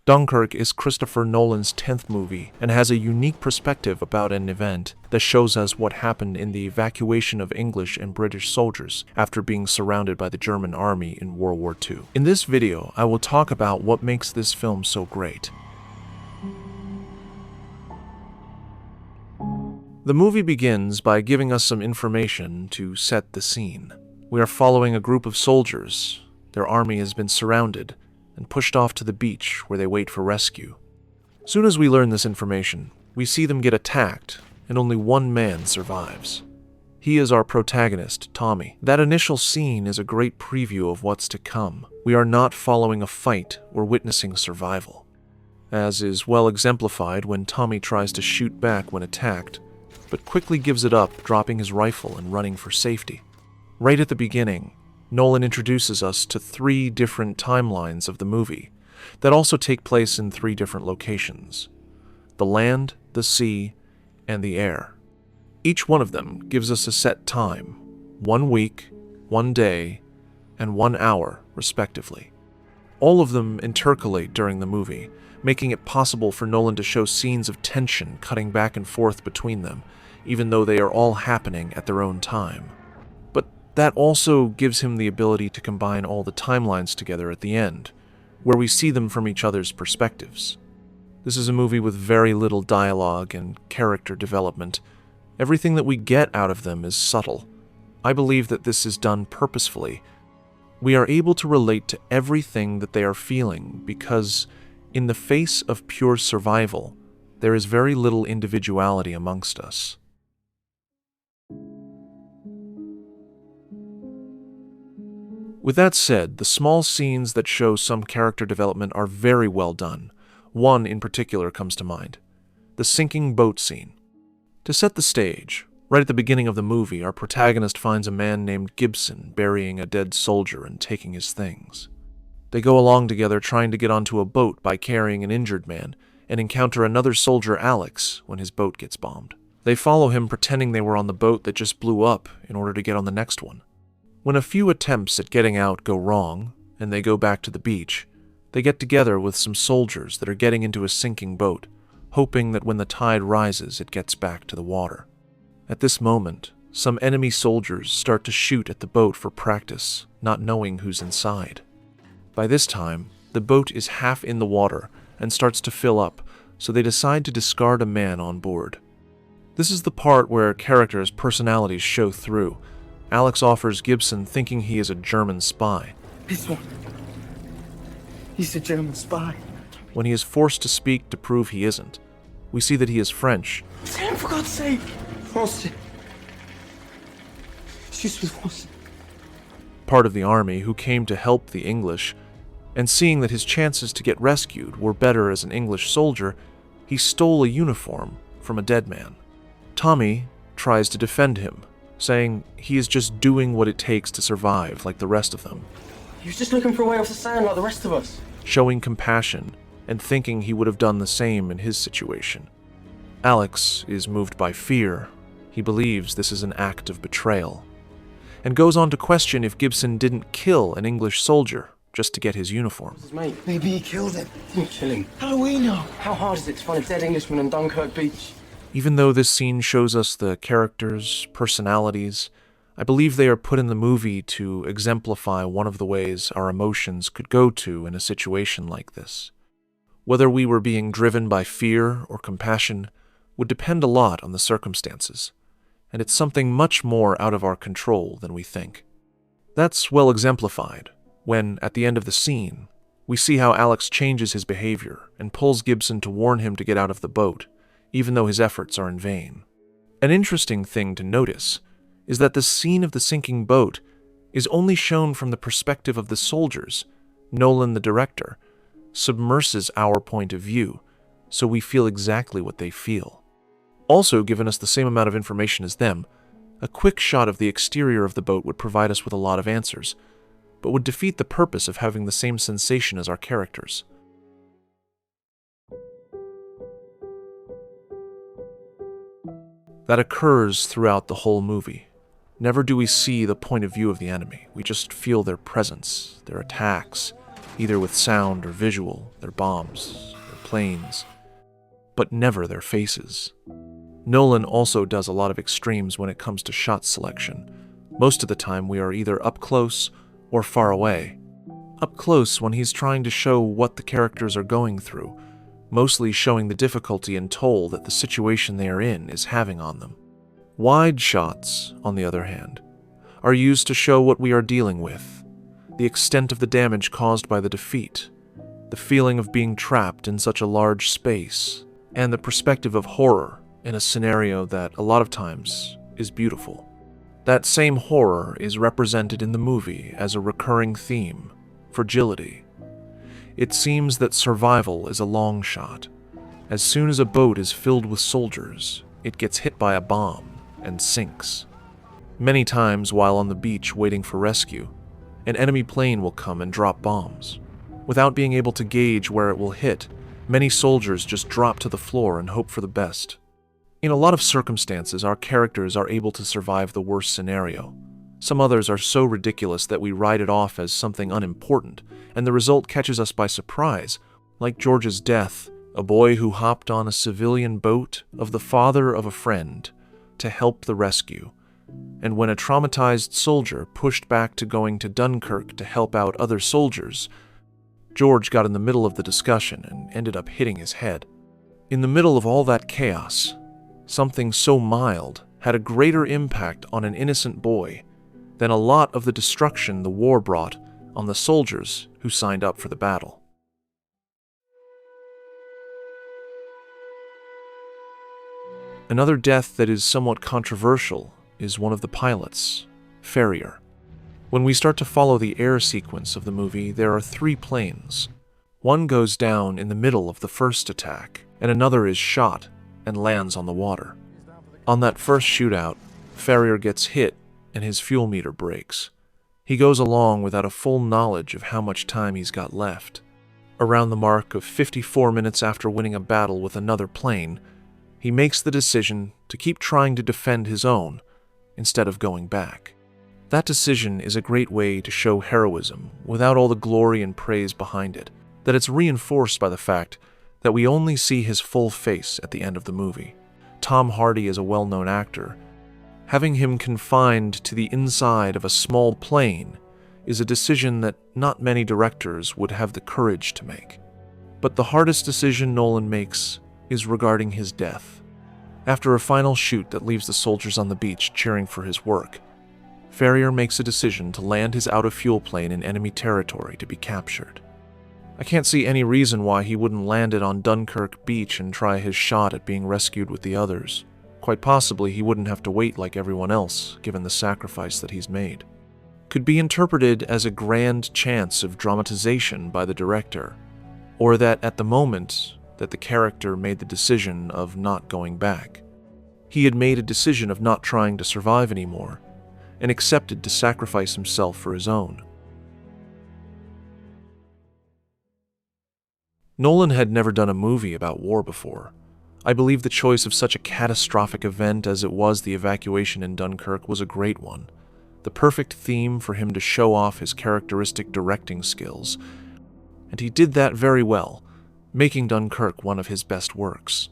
Dunkirk is Christopher Nolan's 10th movie and has a unique perspective about an event that shows us what happened in the evacuation of English and British soldiers after being surrounded by the German army in World War II. In this video, I will talk about what makes this film so great. The movie begins by giving us some information to set the scene. We are following a group of soldiers. Their army has been surrounded and pushed off to the beach where they wait for rescue. Soon as we learn this information, we see them get attacked, and only one man survives. He is our protagonist, Tommy. That initial scene is a great preview of what's to come. We are not following a fight, we're witnessing survival. As is well exemplified when Tommy tries to shoot back when attacked, but quickly gives it up, dropping his rifle and running for safety. Right at the beginning, Nolan introduces us to 3 different timelines of the movie that also take place in 3 different locations: the land, the sea, and the air. Each one of them gives us a set time, 1 week, 1 day, and 1 hour, respectively. All of them intercalate during the movie, making it possible for Nolan to show scenes of tension cutting back and forth between them, even though they are all happening at their own time. That also gives him the ability to combine all the timelines together at the end, where we see them from each other's perspectives. This is a movie with very little dialogue and character development. Everything that we get out of them is subtle. I believe that this is done purposefully. We are able to relate to everything that they are feeling because, in the face of pure survival, there is very little individuality amongst us. With that said, the small scenes that show some character development are very well done. One in particular comes to mind: the sinking boat scene. To set the stage, right at the beginning of the movie, our protagonist finds a man named Gibson burying a dead soldier and taking his things. They go along together trying to get onto a boat by carrying an injured man, and encounter another soldier, Alex, when his boat gets bombed. They follow him pretending they were on the boat that just blew up in order to get on the next one. When a few attempts at getting out go wrong, and they go back to the beach, they get together with some soldiers that are getting into a sinking boat, hoping that when the tide rises it gets back to the water. At this moment, some enemy soldiers start to shoot at the boat for practice, not knowing who's inside. By this time, the boat is half in the water and starts to fill up, so they decide to discard a man on board. This is the part where characters' personalities show through. Alex offers Gibson, thinking he is a German spy. This one. He's a German spy. When he is forced to speak to prove he isn't, we see that he is French. Say him, for God's sake! Français. Je suis français. Part of the army who came to help the English, and seeing that his chances to get rescued were better as an English soldier, he stole a uniform from a dead man. Tommy tries to defend him, saying he is just doing what it takes to survive like the rest of them. He was just looking for a way off the sand like the rest of us. Showing compassion and thinking he would have done the same in his situation. Alex is moved by fear. He believes this is an act of betrayal, and goes on to question if Gibson didn't kill an English soldier just to get his uniform. His mate. Maybe he killed him. Didn't kill him. How do we know? How hard is it to find a dead Englishman on Dunkirk beach? Even though this scene shows us the characters' personalities, I believe they are put in the movie to exemplify one of the ways our emotions could go to in a situation like this. Whether we were being driven by fear or compassion would depend a lot on the circumstances, and it's something much more out of our control than we think. That's well exemplified when, at the end of the scene, we see how Alex changes his behavior and pulls Gibson to warn him to get out of the boat, even though his efforts are in vain. An interesting thing to notice is that the scene of the sinking boat is only shown from the perspective of the soldiers. Nolan, the director, submerses our point of view, so we feel exactly what they feel. Also, given us the same amount of information as them, a quick shot of the exterior of the boat would provide us with a lot of answers, but would defeat the purpose of having the same sensation as our characters. That occurs throughout the whole movie. Never do we see the point of view of the enemy. We just feel their presence, their attacks, either with sound or visual, their bombs, their planes, but never their faces. Nolan also does a lot of extremes when it comes to shot selection. Most of the time we are either up close or far away. Up close when he's trying to show what the characters are going through, mostly showing the difficulty and toll that the situation they are in is having on them. Wide shots, on the other hand, are used to show what we are dealing with, the extent of the damage caused by the defeat, the feeling of being trapped in such a large space, and the perspective of horror in a scenario that a lot of times is beautiful. That same horror is represented in the movie as a recurring theme, fragility. It seems that survival is a long shot. As soon as a boat is filled with soldiers, it gets hit by a bomb and sinks. Many times while on the beach waiting for rescue, an enemy plane will come and drop bombs. Without being able to gauge where it will hit, many soldiers just drop to the floor and hope for the best. In a lot of circumstances, our characters are able to survive the worst scenario. Some others are so ridiculous that we write it off as something unimportant, and the result catches us by surprise, like George's death, a boy who hopped on a civilian boat of the father of a friend to help the rescue, and when a traumatized soldier pushed back to going to Dunkirk to help out other soldiers, George got in the middle of the discussion and ended up hitting his head. In the middle of all that chaos, something so mild had a greater impact on an innocent boy than a lot of the destruction the war brought on the soldiers who signed up for the battle. Another death that is somewhat controversial is one of the pilots, FARRIER. When we start to follow the air sequence of the movie, there are 3 planes. One goes down in the middle of the first attack, and another is shot and lands on the water. On that first shootout, FARRIER gets hit and his fuel meter breaks. He goes along without a full knowledge of how much time he's got left. Around the mark of 54 minutes after winning a battle with another plane, he makes the decision to keep trying to defend his own instead of going back. That decision is a great way to show heroism without all the glory and praise behind it, that it's reinforced by the fact that we only see his full face at the end of the movie. Tom Hardy is a well-known actor. Having him confined to the inside of a small plane is a decision that not many directors would have the courage to make. But the hardest decision Nolan makes is regarding his death. After a final shoot that leaves the soldiers on the beach cheering for his work, FARRIER makes a decision to land his out-of-fuel plane in enemy territory to be captured. I can't see any reason why he wouldn't land it on Dunkirk beach and try his shot at being rescued with the others. Quite possibly he wouldn't have to wait like everyone else, given the sacrifice that he's made. Could be interpreted as a grand chance of dramatization by the director, or that at the moment that the character made the decision of not going back. He had made a decision of not trying to survive anymore, and accepted to sacrifice himself for his own. Nolan had never done a movie about war before. I believe the choice of such a catastrophic event as it was the evacuation in Dunkirk was a great one, the perfect theme for him to show off his characteristic directing skills, and he did that very well, making Dunkirk one of his best works.